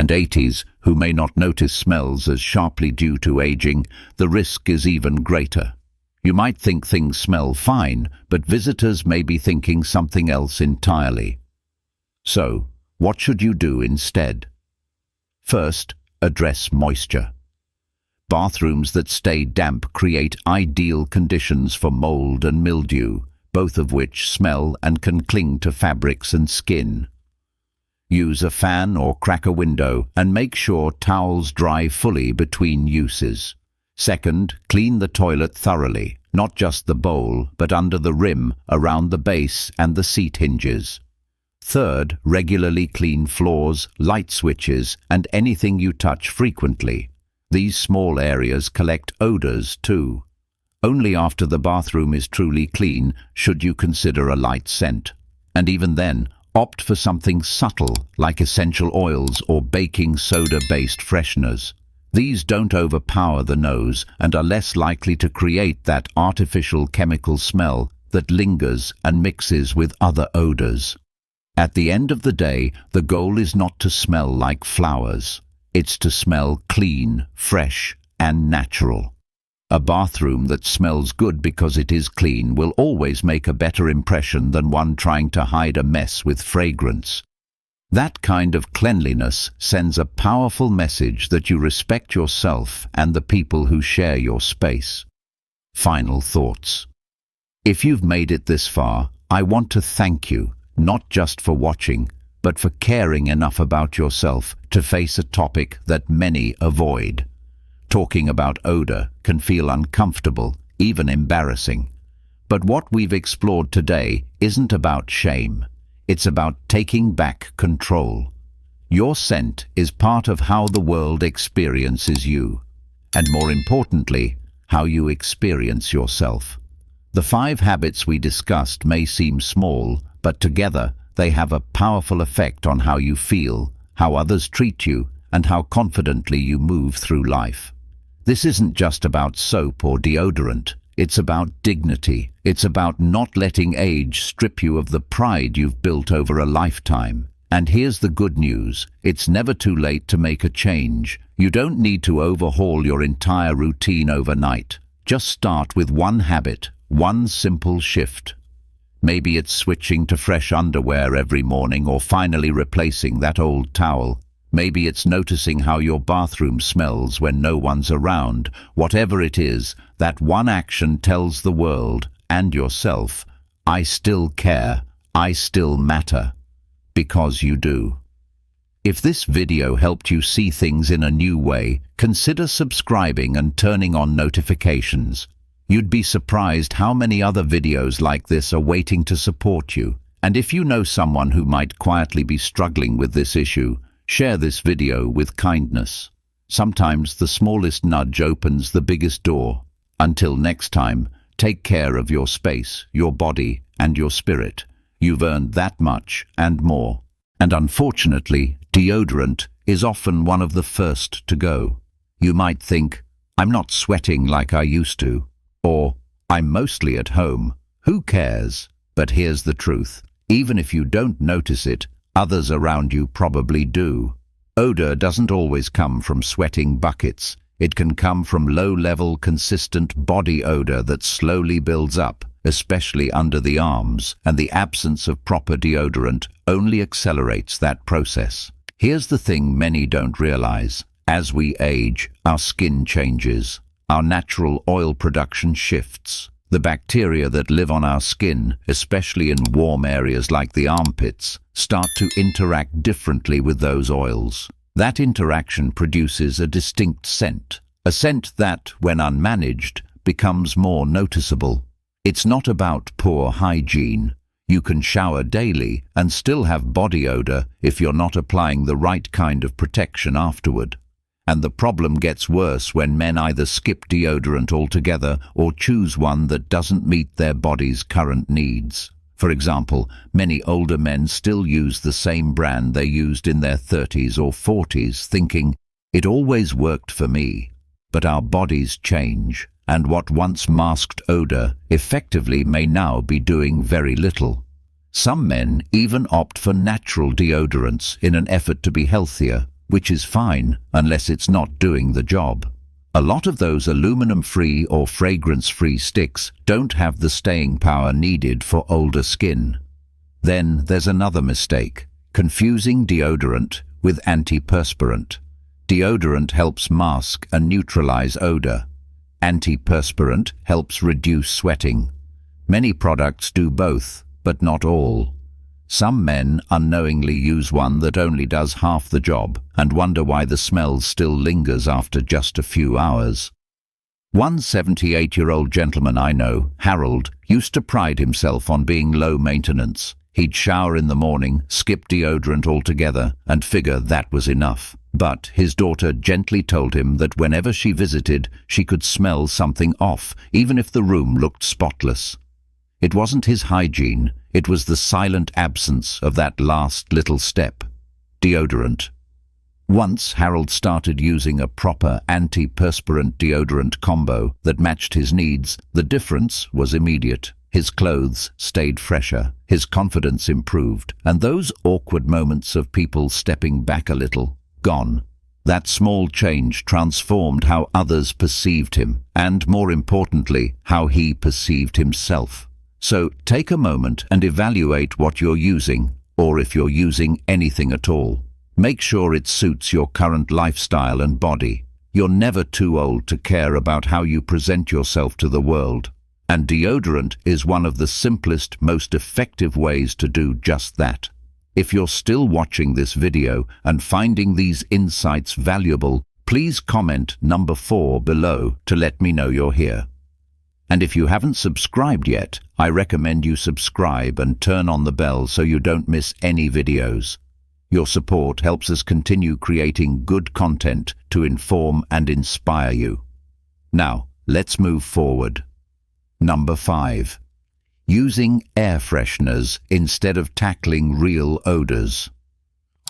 and 80s who may not notice smells as sharply due to aging, the risk is even greater. You might think things smell fine, but visitors may be thinking something else entirely. So, what should you do instead? First, address moisture. Bathrooms that stay damp create ideal conditions for mold and mildew, both of which smell and can cling to fabrics and skin. Use a fan or crack a window and make sure towels dry fully between uses. Second, clean the toilet thoroughly, not just the bowl, but under the rim, around the base and the seat hinges. Third, regularly clean floors, light switches, and anything you touch frequently. These small areas collect odors too. Only after the bathroom is truly clean should you consider a light scent. And even then, opt for something subtle like essential oils or baking soda-based fresheners. These don't overpower the nose and are less likely to create that artificial chemical smell that lingers and mixes with other odors. At the end of the day, the goal is not to smell like flowers. It's to smell clean, fresh, and natural. A bathroom that smells good because it is clean will always make a better impression than one trying to hide a mess with fragrance. That kind of cleanliness sends a powerful message that you respect yourself and the people who share your space. Final thoughts. If you've made it this far, I want to thank you, not just for watching, but for caring enough about yourself to face a topic that many avoid. Talking about odor can feel uncomfortable, even embarrassing. But what we've explored today isn't about shame. It's about taking back control. Your scent is part of how the world experiences you, and more importantly, how you experience yourself. The 5 habits we discussed may seem small, but together they have a powerful effect on how you feel, how others treat you, and how confidently you move through life. This isn't just about soap or deodorant. It's about dignity. It's about not letting age strip you of the pride you've built over a lifetime. And here's the good news. It's never too late to make a change. You don't need to overhaul your entire routine overnight. Just start with one habit, one simple shift. Maybe it's switching to fresh underwear every morning or finally replacing that old towel. Maybe it's noticing how your bathroom smells when no one's around. Whatever it is, that one action tells the world and yourself, I still care, I still matter. Because you do. If this video helped you see things in a new way, consider subscribing and turning on notifications. You'd be surprised how many other videos like this are waiting to support you. And if you know someone who might quietly be struggling with this issue, share this video with kindness. Sometimes the smallest nudge opens the biggest door. Until next time, take care of your space, your body, and your spirit. You've earned that much and more. And unfortunately, deodorant is often one of the first to go. You might think, I'm not sweating like I used to, or I'm mostly at home. Who cares? But here's the truth. Even if you don't notice it, others around you probably do. Odor doesn't always come from sweating buckets. It can come from low-level, consistent body odor that slowly builds up, especially under the arms, and the absence of proper deodorant only accelerates that process. Here's the thing many don't realize. As we age, our skin changes. Our natural oil production shifts. The bacteria that live on our skin, especially in warm areas like the armpits, start to interact differently with those oils. That interaction produces a distinct scent, a scent that, when unmanaged, becomes more noticeable. It's not about poor hygiene. You can shower daily and still have body odor if you're not applying the right kind of protection afterward. And the problem gets worse when men either skip deodorant altogether or choose one that doesn't meet their body's current needs. For example, many older men still use the same brand they used in their 30s or 40s, thinking, it always worked for me. But our bodies change, and what once masked odor effectively may now be doing very little. Some men even opt for natural deodorants in an effort to be healthier, which is fine unless it's not doing the job. A lot of those aluminum-free or fragrance-free sticks don't have the staying power needed for older skin. Then there's another mistake: confusing deodorant with antiperspirant. Deodorant helps mask and neutralize odor. Antiperspirant helps reduce sweating. Many products do both, but not all. Some men unknowingly use one that only does half the job and wonder why the smell still lingers after just a few hours. One 78-year-old gentleman I know, Harold, used to pride himself on being low maintenance. He'd shower in the morning, skip deodorant altogether, and figure that was enough. But his daughter gently told him that whenever she visited, she could smell something off, even if the room looked spotless. It wasn't his hygiene, it was the silent absence of that last little step: deodorant. Once Harold started using a proper antiperspirant deodorant combo that matched his needs, the difference was immediate. His clothes stayed fresher, his confidence improved, and those awkward moments of people stepping back a little, gone. That small change transformed how others perceived him, and more importantly, how he perceived himself. So take a moment and evaluate what you're using, or if you're using anything at all. Make sure it suits your current lifestyle and body. You're never too old to care about how you present yourself to the world. And deodorant is one of the simplest, most effective ways to do just that. If you're still watching this video and finding these insights valuable, please comment number 4 below to let me know you're here. And if you haven't subscribed yet, I recommend you subscribe and turn on the bell so you don't miss any videos. Your support helps us continue creating good content to inform and inspire you. Now, let's move forward. Number 5. Using air fresheners instead of tackling real odors.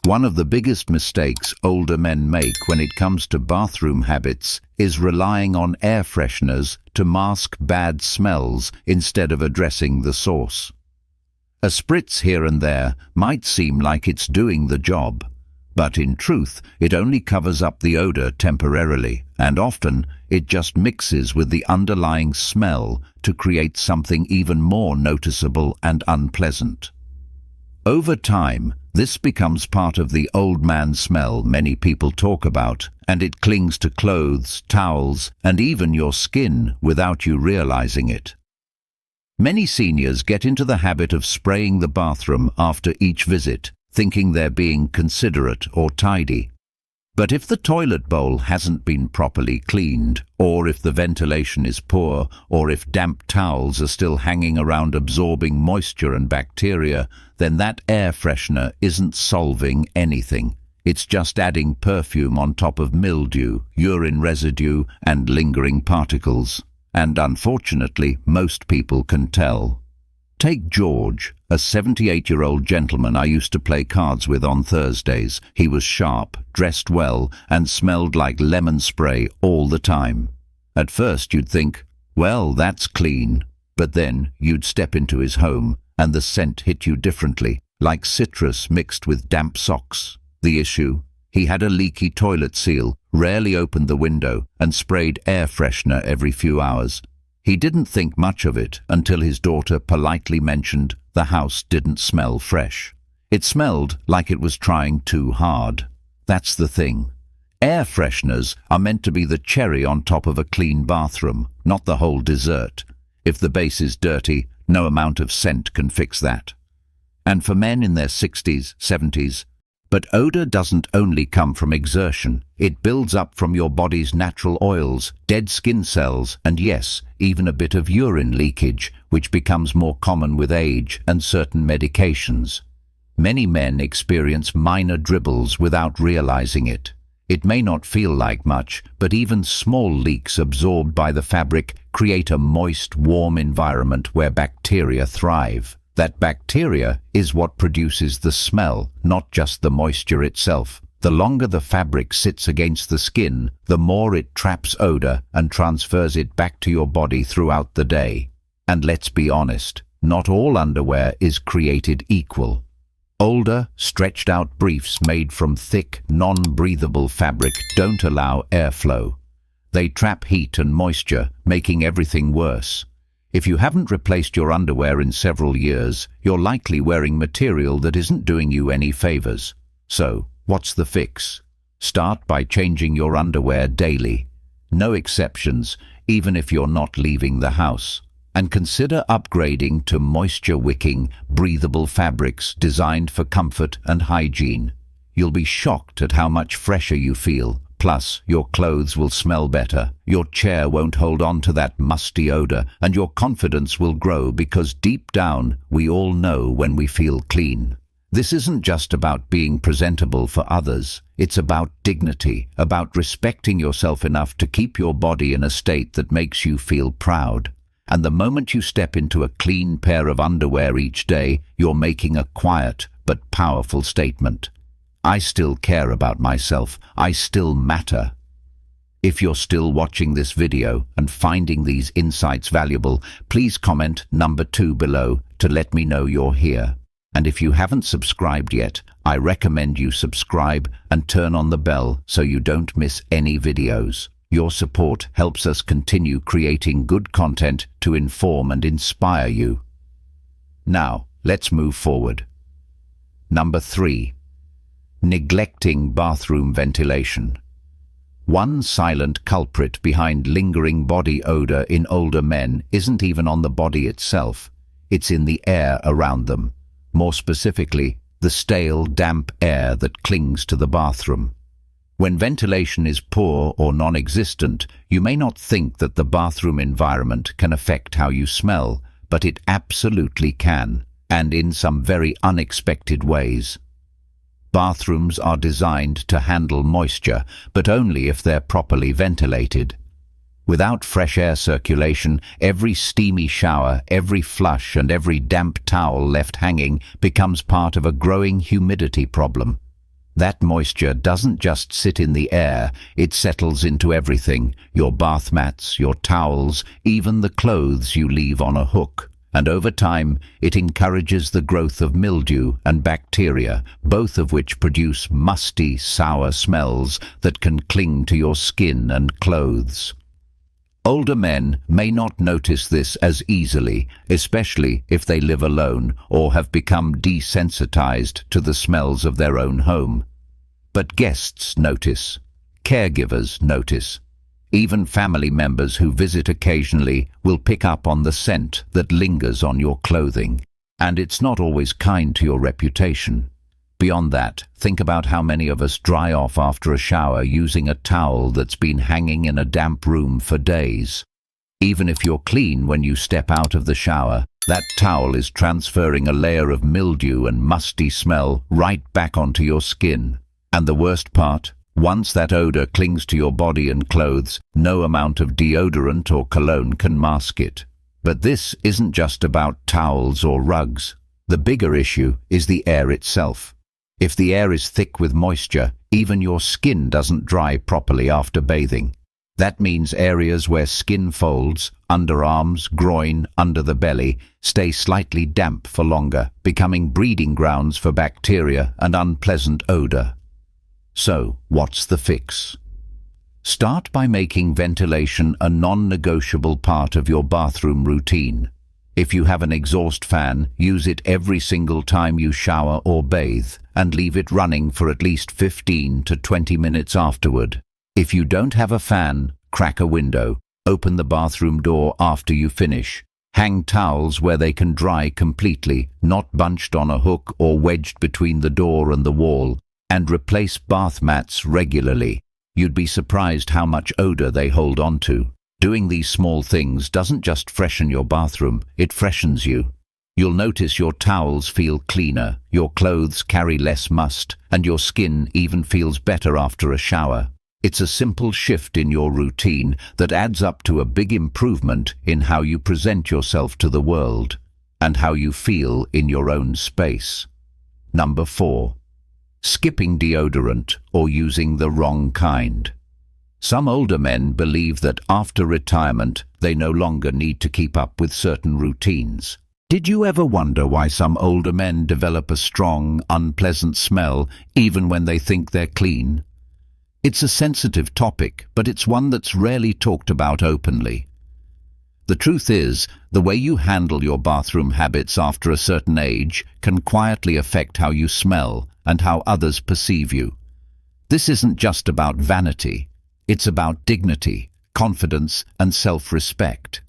One of the biggest mistakes older men make when it comes to bathroom habits is relying on air fresheners to mask bad smells instead of addressing the source. A spritz here and there might seem like it's doing the job, but in truth it only covers up the odor temporarily, and often it just mixes with the underlying smell to create something even more noticeable and unpleasant. Over time, this becomes part of the old man smell many people talk about, and it clings to clothes, towels, and even your skin without you realizing it. Many seniors get into the habit of spraying the bathroom after each visit, thinking they're being considerate or tidy. But if the toilet bowl hasn't been properly cleaned, or if the ventilation is poor, or if damp towels are still hanging around absorbing moisture and bacteria, then that air freshener isn't solving anything. It's just adding perfume on top of mildew, urine residue, and lingering particles. And unfortunately, most people can tell. Take George, a 78-year-old gentleman I used to play cards with on Thursdays. He was sharp, dressed well, and smelled like lemon spray all the time. At first you'd think, well, that's clean. But then you'd step into his home, and the scent hit you differently, like citrus mixed with damp socks. The issue? He had a leaky toilet seal, rarely opened the window, and sprayed air freshener every few hours. He didn't think much of it until his daughter politely mentioned the house didn't smell fresh. It smelled like it was trying too hard. That's the thing. Air fresheners are meant to be the cherry on top of a clean bathroom, not the whole dessert. If the base is dirty, no amount of scent can fix that. And for men in their 60s, 70s, but odor doesn't only come from exertion. It builds up from your body's natural oils, dead skin cells, and yes, even a bit of urine leakage, which becomes more common with age and certain medications. Many men experience minor dribbles without realizing it. It may not feel like much, but even small leaks absorbed by the fabric create a moist, warm environment where bacteria thrive. That bacteria is what produces the smell, not just the moisture itself. The longer the fabric sits against the skin, the more it traps odor and transfers it back to your body throughout the day. And let's be honest, not all underwear is created equal. Older, stretched-out briefs made from thick, non-breathable fabric don't allow airflow. They trap heat and moisture, making everything worse. If you haven't replaced your underwear in several years, you're likely wearing material that isn't doing you any favors. So, what's the fix? Start by changing your underwear daily. No exceptions, even if you're not leaving the house. And consider upgrading to moisture-wicking, breathable fabrics designed for comfort and hygiene. You'll be shocked at how much fresher you feel. Plus, your clothes will smell better, your chair won't hold on to that musty odor, and your confidence will grow because deep down, we all know when we feel clean. This isn't just about being presentable for others. It's about dignity, about respecting yourself enough to keep your body in a state that makes you feel proud. And the moment you step into a clean pair of underwear each day, you're making a quiet but powerful statement. I still care about myself. I still matter. If you're still watching this video and finding these insights valuable, please comment number 2 below to let me know you're here. And if you haven't subscribed yet, I recommend you subscribe and turn on the bell so you don't miss any videos. Your support helps us continue creating good content to inform and inspire you. Now, let's move forward. Number 3. Neglecting bathroom ventilation. One silent culprit behind lingering body odor in older men isn't even on the body itself. It's in the air around them. More specifically, the stale, damp air that clings to the bathroom. When ventilation is poor or non-existent, you may not think that the bathroom environment can affect how you smell, but it absolutely can, and in some very unexpected ways. Bathrooms are designed to handle moisture, but only if they're properly ventilated. Without fresh air circulation, every steamy shower, every flush, and every damp towel left hanging becomes part of a growing humidity problem. That moisture doesn't just sit in the air, it settles into everything, your bath mats, your towels, even the clothes you leave on a hook. And over time, it encourages the growth of mildew and bacteria, both of which produce musty, sour smells that can cling to your skin and clothes. Older men may not notice this as easily, especially if they live alone or have become desensitized to the smells of their own home. But guests notice. Caregivers notice. Even family members who visit occasionally will pick up on the scent that lingers on your clothing. And it's not always kind to your reputation. Beyond that, think about how many of us dry off after a shower using a towel that's been hanging in a damp room for days. Even if you're clean when you step out of the shower, that towel is transferring a layer of mildew and musty smell right back onto your skin. And the worst part? Once that odor clings to your body and clothes, no amount of deodorant or cologne can mask it. But this isn't just about towels or rugs. The bigger issue is the air itself. If the air is thick with moisture, even your skin doesn't dry properly after bathing. That means areas where skin folds, underarms, groin, under the belly, stay slightly damp for longer, becoming breeding grounds for bacteria and unpleasant odor. So, what's the fix? Start by making ventilation a non-negotiable part of your bathroom routine. If you have an exhaust fan, use it every single time you shower or bathe, and leave it running for at least 15 to 20 minutes afterward. If you don't have a fan, crack a window, open the bathroom door after you finish. Hang towels where they can dry completely, not bunched on a hook or wedged between the door and the wall. And replace bath mats regularly. You'd be surprised how much odor they hold on to. Doing these small things doesn't just freshen your bathroom, it freshens you. You'll notice your towels feel cleaner, your clothes carry less must, and your skin even feels better after a shower. It's a simple shift in your routine that adds up to a big improvement in how you present yourself to the world and how you feel in your own space. Number 4. Skipping deodorant or using the wrong kind. Some older men believe that after retirement, they no longer need to keep up with certain routines. Did you ever wonder why some older men develop a strong, unpleasant smell even when they think they're clean? It's a sensitive topic, but it's one that's rarely talked about openly. The truth is, the way you handle your bathroom habits after a certain age can quietly affect how you smell and how others perceive you. This isn't just about vanity. It's about dignity, confidence, and self-respect.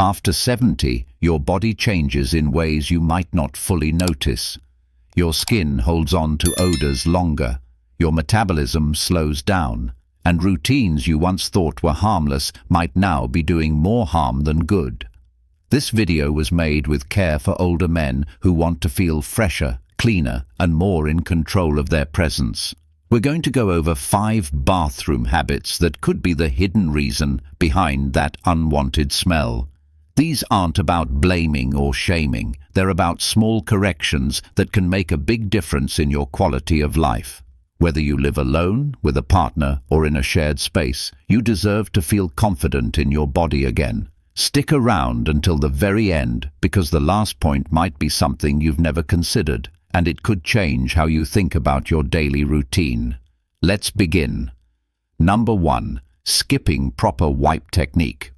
After 70, your body changes in ways you might not fully notice. Your skin holds on to odors longer, your metabolism slows down, and routines you once thought were harmless might now be doing more harm than good. This video was made with care for older men who want to feel fresher, cleaner, and more in control of their presence. We're going to go over 5 bathroom habits that could be the hidden reason behind that unwanted smell. These aren't about blaming or shaming. They're about small corrections that can make a big difference in your quality of life. Whether you live alone, with a partner, or in a shared space, you deserve to feel confident in your body again. Stick around until the very end, because the last point might be something you've never considered, and it could change how you think about your daily routine. Let's begin. Number 1. Skipping proper wipe technique.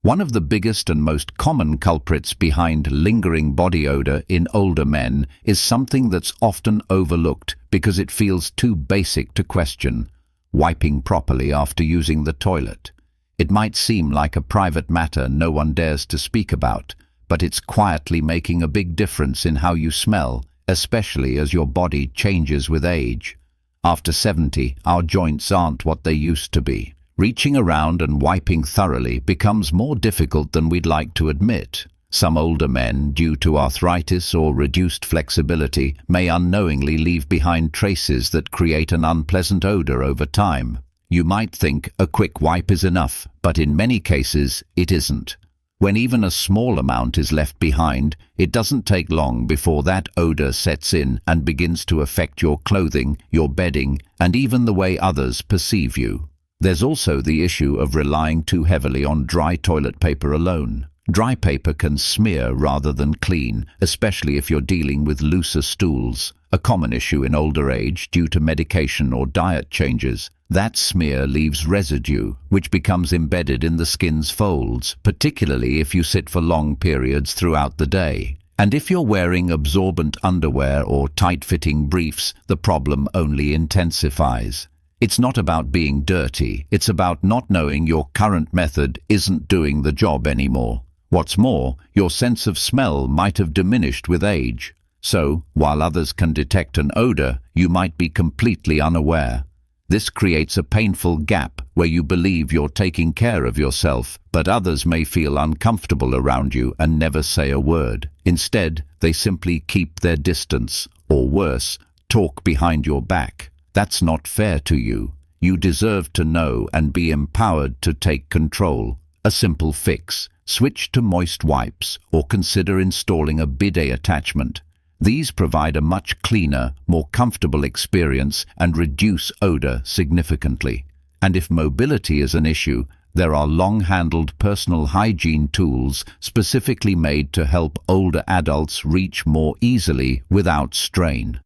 One of the biggest and most common culprits behind lingering body odor in older men is something that's often overlooked because it feels too basic to question: wiping properly after using the toilet. It might seem like a private matter no one dares to speak about, but it's quietly making a big difference in how you smell, especially as your body changes with age. After 70, our joints aren't what they used to be. Reaching around and wiping thoroughly becomes more difficult than we'd like to admit. Some older men, due to arthritis or reduced flexibility, may unknowingly leave behind traces that create an unpleasant odor over time. You might think a quick wipe is enough, but in many cases it isn't. When even a small amount is left behind, it doesn't take long before that odor sets in and begins to affect your clothing, your bedding, and even the way others perceive you. There's also the issue of relying too heavily on dry toilet paper alone. Dry paper can smear rather than clean, especially if you're dealing with looser stools, a common issue in older age due to medication or diet changes. That smear leaves residue, which becomes embedded in the skin's folds, particularly if you sit for long periods throughout the day. And if you're wearing absorbent underwear or tight-fitting briefs, the problem only intensifies. It's not about being dirty, it's about not knowing your current method isn't doing the job anymore. What's more, your sense of smell might have diminished with age. So, while others can detect an odor, you might be completely unaware. This creates a painful gap where you believe you're taking care of yourself, but others may feel uncomfortable around you and never say a word. Instead, they simply keep their distance, or worse, talk behind your back. That's not fair to you. You deserve to know and be empowered to take control. A simple fix: switch to moist wipes or consider installing a bidet attachment. These provide a much cleaner, more comfortable experience and reduce odor significantly. And if mobility is an issue, there are long-handled personal hygiene tools specifically made to help older adults reach more easily without strain.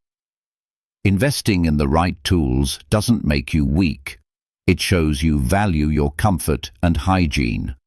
Investing in the right tools doesn't make you weak. It shows you value your comfort and hygiene.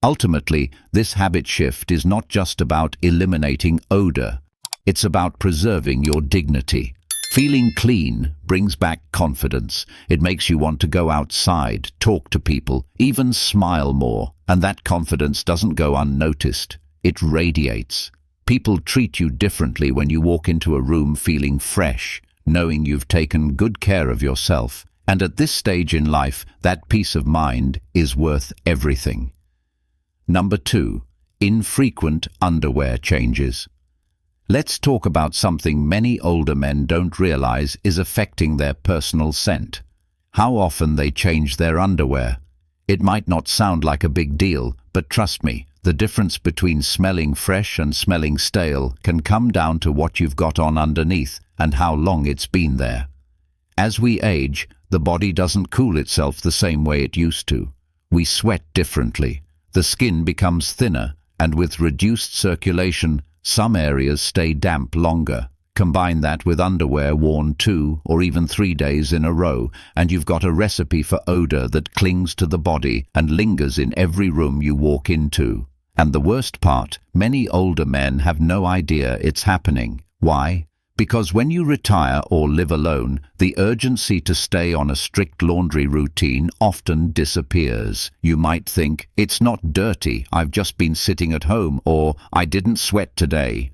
Ultimately, this habit shift is not just about eliminating odor. It's about preserving your dignity. Feeling clean brings back confidence. It makes you want to go outside, talk to people, even smile more. And that confidence doesn't go unnoticed. It radiates. People treat you differently when you walk into a room feeling fresh, knowing you've taken good care of yourself. And at this stage in life, that peace of mind is worth everything. Number 2. Infrequent underwear changes. Let's talk about something many older men don't realize is affecting their personal scent: how often they change their underwear. It might not sound like a big deal, but trust me, the difference between smelling fresh and smelling stale can come down to what you've got on underneath and how long it's been there. As we age, the body doesn't cool itself the same way it used to. We sweat differently. The skin becomes thinner, And with reduced circulation, some areas stay damp longer. Combine that with underwear worn 2 or even 3 days in a row, and you've got a recipe for odor that clings to the body and lingers in every room you walk into. And the worst part, many older men have no idea it's happening. Why? Because when you retire or live alone, the urgency to stay on a strict laundry routine often disappears. You might think, it's not dirty, I've just been sitting at home, or I didn't sweat today.